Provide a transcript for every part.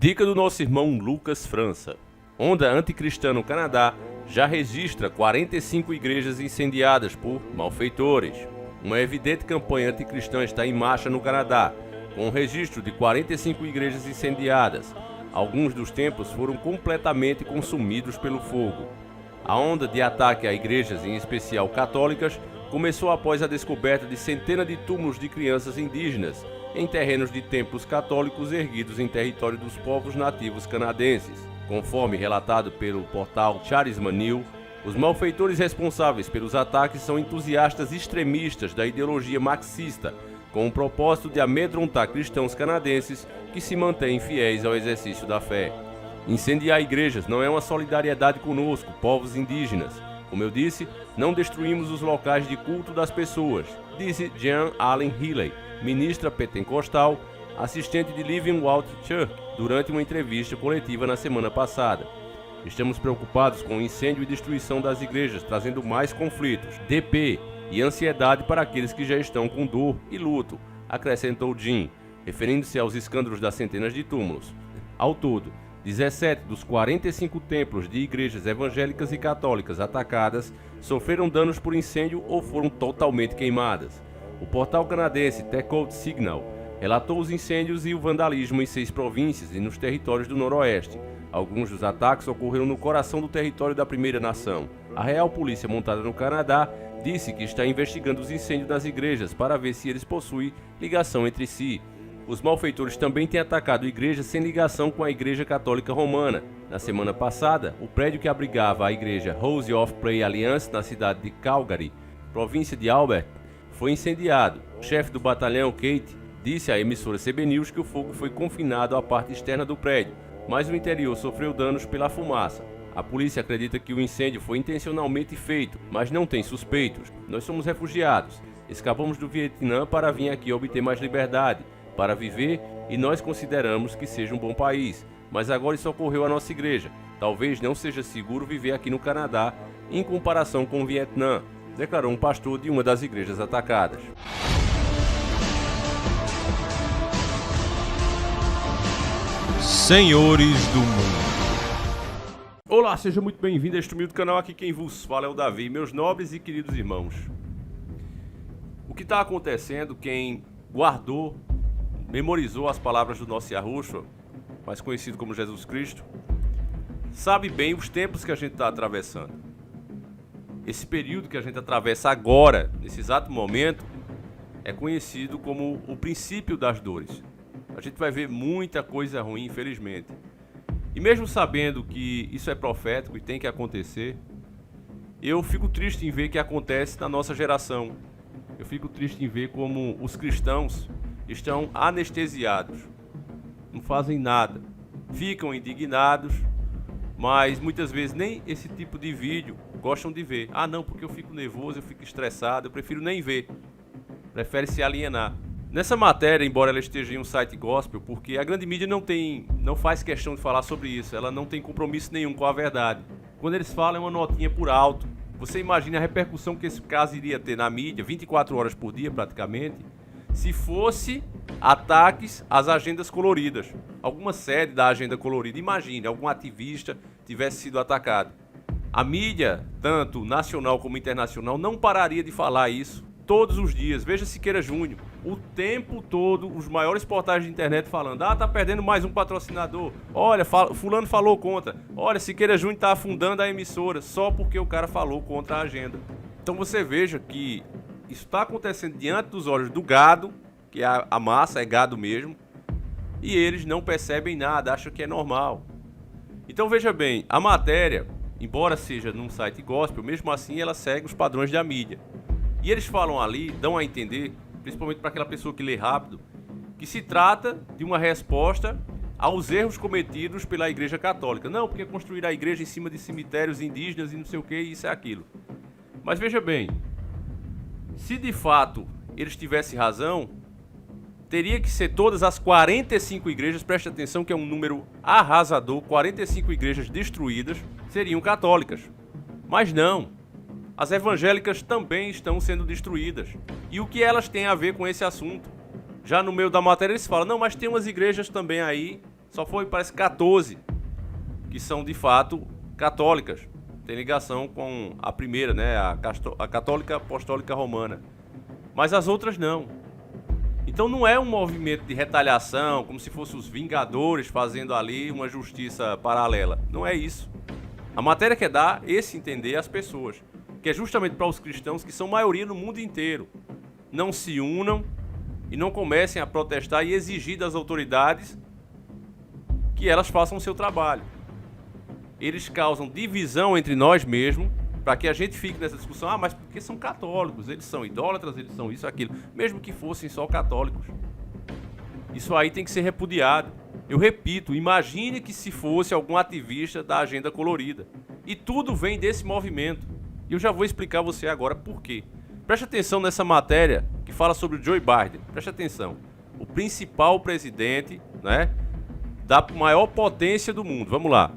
Dica do nosso irmão Lucas França. Onda anticristã no Canadá já registra 45 igrejas incendiadas por malfeitores. Uma evidente campanha anticristã está em marcha no Canadá, com o registro de 45 igrejas incendiadas. Alguns dos templos foram completamente consumidos pelo fogo. A onda de ataque a igrejas, em especial católicas, começou após a descoberta de centenas de túmulos de crianças indígenas em terrenos de templos católicos erguidos em território dos povos nativos canadenses. Conforme relatado pelo portal Charisma News, os malfeitores responsáveis pelos ataques são entusiastas extremistas da ideologia marxista, com o propósito de amedrontar cristãos canadenses que se mantêm fiéis ao exercício da fé. Incendiar igrejas não é uma solidariedade conosco, povos indígenas. Como eu disse, não destruímos os locais de culto das pessoas, disse Jean Allen Healy, ministra pentecostal, assistente de Living Water Church, durante uma entrevista coletiva na semana passada. Estamos preocupados com o incêndio e destruição das igrejas, trazendo mais conflitos, DP e ansiedade para aqueles que já estão com dor e luto, acrescentou Jim, referindo-se aos escândalos das centenas de túmulos. Ao todo, 17 dos 45 templos de igrejas evangélicas e católicas atacadas sofreram danos por incêndio ou foram totalmente queimadas. O portal canadense The Cold Signal relatou os incêndios e o vandalismo em 6 províncias e nos territórios do Noroeste. Alguns dos ataques ocorreram no coração do território da Primeira Nação. A Real Polícia montada no Canadá disse que está investigando os incêndios das igrejas para ver se eles possuem ligação entre si. Os malfeitores também têm atacado igrejas sem ligação com a Igreja Católica Romana. Na semana passada, o prédio que abrigava a igreja Rose of Prayer Alliance na cidade de Calgary, província de Alberta, foi incendiado. O chefe do batalhão, Kate, disse à emissora CB News que o fogo foi confinado à parte externa do prédio, mas o interior sofreu danos pela fumaça. A polícia acredita que o incêndio foi intencionalmente feito, mas não tem suspeitos. Nós somos refugiados. Escapamos do Vietnã para vir aqui obter mais liberdade, para viver, e nós consideramos que seja um bom país. Mas agora isso ocorreu à nossa igreja. Talvez não seja seguro viver aqui no Canadá em comparação com o Vietnã, declarou um pastor de uma das igrejas atacadas. Senhores do mundo. Olá, seja muito bem-vindo a este humilde canal. Aqui quem vos fala é o Davi, meus nobres e queridos irmãos. O que está acontecendo, quem guardou, memorizou as palavras do nosso Yahushua, mais conhecido como Jesus Cristo, sabe bem os tempos que a gente está atravessando. Esse período que a gente atravessa agora, nesse exato momento, é conhecido como o princípio das dores. A gente vai ver muita coisa ruim, infelizmente. E mesmo sabendo que isso é profético e tem que acontecer, eu fico triste em ver que acontece na nossa geração. Eu fico triste em ver como os cristãos estão anestesiados, não fazem nada, ficam indignados, mas muitas vezes nem esse tipo de vídeo gostam de ver. Ah não, porque eu fico nervoso, eu fico estressado, eu prefiro nem ver, prefere se alienar. Nessa matéria, embora ela esteja em um site gospel, porque a grande mídia não faz questão de falar sobre isso, ela não tem compromisso nenhum com a verdade. Quando eles falam é uma notinha por alto. Você imagina a repercussão que esse caso iria ter na mídia, 24 horas por dia praticamente, se fosse ataques às agendas coloridas. Alguma sede da agenda colorida, imagine, algum ativista tivesse sido atacado. A mídia, tanto nacional como internacional, não pararia de falar isso todos os dias. Veja Siqueira Júnior, o tempo todo, os maiores portais de internet falando: ah, tá perdendo mais um patrocinador, olha, fulano falou contra, olha, Siqueira Júnior tá afundando a emissora, só porque o cara falou contra a agenda. Então você veja que isso está acontecendo diante dos olhos do gado, que a massa é gado mesmo, e eles não percebem nada, acham que é normal. Então veja bem, a matéria, embora seja num site gospel, mesmo assim ela segue os padrões da mídia. E eles falam ali, dão a entender, principalmente para aquela pessoa que lê rápido, que se trata de uma resposta aos erros cometidos pela Igreja Católica. Não, porque construir a igreja em cima de cemitérios indígenas e não sei o que, isso é aquilo. Mas veja bem, se de fato eles tivessem razão, teria que ser todas as 45 igrejas, preste atenção que é um número arrasador, 45 igrejas destruídas seriam católicas. Mas não. As evangélicas também estão sendo destruídas. E o que elas têm a ver com esse assunto? Já no meio da matéria eles falam: não, mas tem umas igrejas também aí Só foi, parece, 14 que são de fato católicas. Tem ligação com a primeira, né? A Católica Apostólica Romana. Mas as outras não. Então não é um movimento de retaliação, como se fossem os Vingadores fazendo ali uma justiça paralela. Não é isso. A matéria quer dar esse entender às pessoas, que é justamente para os cristãos, que são maioria no mundo inteiro, não se unam e não comecem a protestar e exigir das autoridades que elas façam o seu trabalho. Eles causam divisão entre nós mesmos, para que a gente fique nessa discussão, mas porque são católicos, eles são idólatras, eles são isso, aquilo, mesmo que fossem só católicos. Isso aí tem que ser repudiado. Eu repito, imagine que se fosse algum ativista da Agenda Colorida. E tudo vem desse movimento. E eu já vou explicar a você agora por quê. Preste atenção nessa matéria que fala sobre o Joe Biden. Preste atenção. O principal presidente, né, da maior potência do mundo. Vamos lá.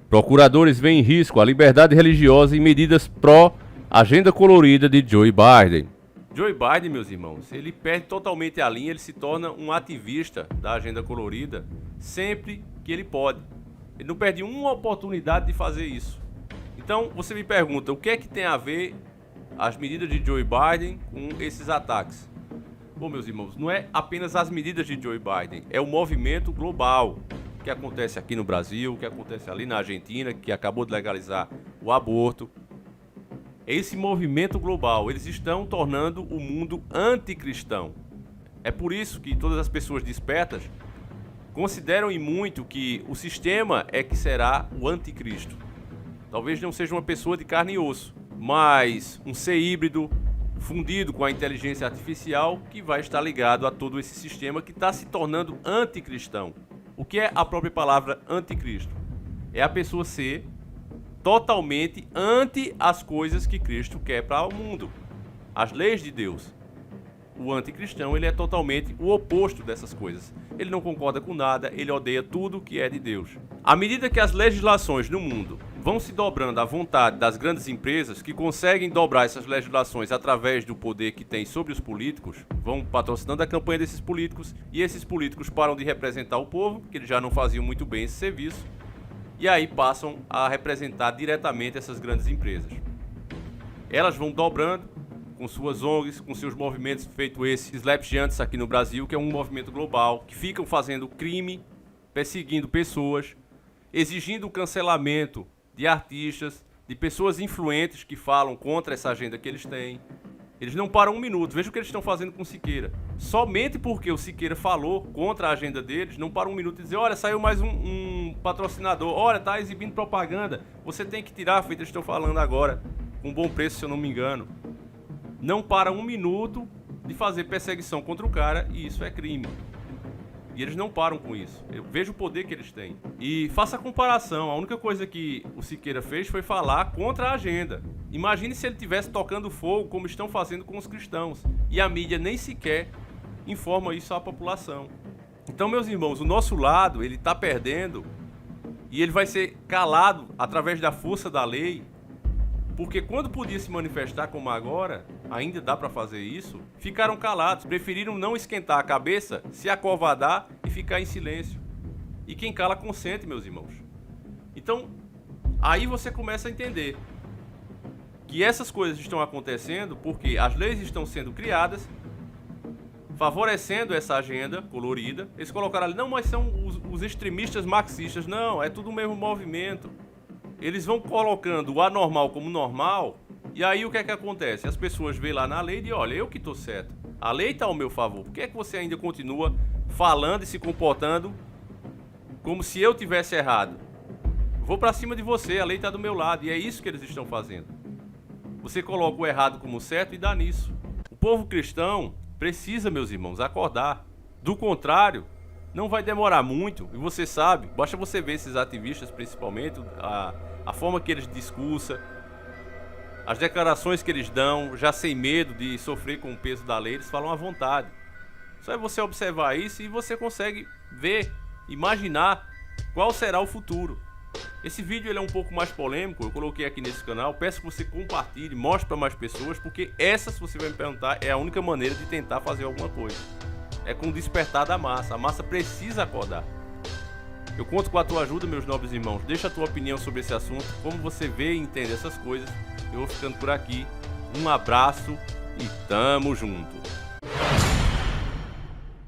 Procuradores veem em risco a liberdade religiosa em medidas pró-agenda colorida de Joe Biden. Joe Biden, meus irmãos, ele perde totalmente a linha, ele se torna um ativista da agenda colorida sempre que ele pode. Ele não perde uma oportunidade de fazer isso. Então, você me pergunta, o que é que tem a ver as medidas de Joe Biden com esses ataques? Bom, meus irmãos, não é apenas as medidas de Joe Biden, é o movimento global que acontece aqui no Brasil, que acontece ali na Argentina, que acabou de legalizar o aborto. Esse movimento global, eles estão tornando o mundo anticristão. É por isso que todas as pessoas despertas consideram e muito que o sistema é que será o anticristo. Talvez não seja uma pessoa de carne e osso, mas um ser híbrido fundido com a inteligência artificial que vai estar ligado a todo esse sistema que está se tornando anticristão. O que é a própria palavra anticristo? É a pessoa ser totalmente anti as coisas que Cristo quer para o mundo, as leis de Deus. O anticristão, ele é totalmente o oposto dessas coisas. Ele não concorda com nada, ele odeia tudo que é de Deus. À medida que as legislações no mundo vão se dobrando à vontade das grandes empresas que conseguem dobrar essas legislações através do poder que tem sobre os políticos, vão patrocinando a campanha desses políticos e esses políticos param de representar o povo, que eles já não faziam muito bem esse serviço, e aí passam a representar diretamente essas grandes empresas. Elas vão dobrando com suas ONGs, com seus movimentos, feito esses Slap Giants aqui no Brasil, que é um movimento global, que ficam fazendo crime, perseguindo pessoas, exigindo o cancelamento de artistas, de pessoas influentes que falam contra essa agenda que eles têm. Eles não param um minuto. Veja o que eles estão fazendo com o Siqueira. Somente porque o Siqueira falou contra a agenda deles, não param um minuto e dizer, olha, saiu mais um patrocinador, olha, tá exibindo propaganda, você tem que tirar, feito eles estão falando agora, com bom preço, se eu não me engano. Não para um minuto de fazer perseguição contra o cara, e isso é crime. E eles não param com isso. Eu vejo o poder que eles têm. E faça a comparação. A única coisa que o Siqueira fez foi falar contra a agenda. Imagine se ele estivesse tocando fogo, como estão fazendo com os cristãos. E a mídia nem sequer informa isso à população. Então, meus irmãos, o nosso lado, ele está perdendo. E ele vai ser calado através da força da lei. Porque quando podia se manifestar como agora, ainda dá para fazer isso, ficaram calados, preferiram não esquentar a cabeça, se acovardar e ficar em silêncio. E quem cala consente, meus irmãos. Então, aí você começa a entender que essas coisas estão acontecendo porque as leis estão sendo criadas, favorecendo essa agenda colorida. Eles colocaram ali, não, mas são os extremistas marxistas. Não, é tudo o mesmo movimento. Eles vão colocando o anormal como normal, e aí o que é que acontece? As pessoas veem lá na lei e dizem, olha, eu que estou certo. A lei está ao meu favor. Por que é que você ainda continua falando e se comportando como se eu tivesse errado? Vou para cima de você, a lei está do meu lado. E é isso que eles estão fazendo. Você coloca o errado como certo e dá nisso. O povo cristão precisa, meus irmãos, acordar. Do contrário, não vai demorar muito, e você sabe, basta você ver esses ativistas principalmente, a forma que eles discursam, as declarações que eles dão, já sem medo de sofrer com o peso da lei, eles falam à vontade. Só é você observar isso e você consegue ver, imaginar qual será o futuro. Esse vídeo ele é um pouco mais polêmico, eu coloquei aqui nesse canal, peço que você compartilhe, mostre para mais pessoas, porque essa, se você vai me perguntar, é a única maneira de tentar fazer alguma coisa. É com o despertar da massa. A massa precisa acordar. Eu conto com a tua ajuda, meus nobres irmãos. Deixa a tua opinião sobre esse assunto, como você vê e entende essas coisas. Eu vou ficando por aqui. Um abraço e tamo junto.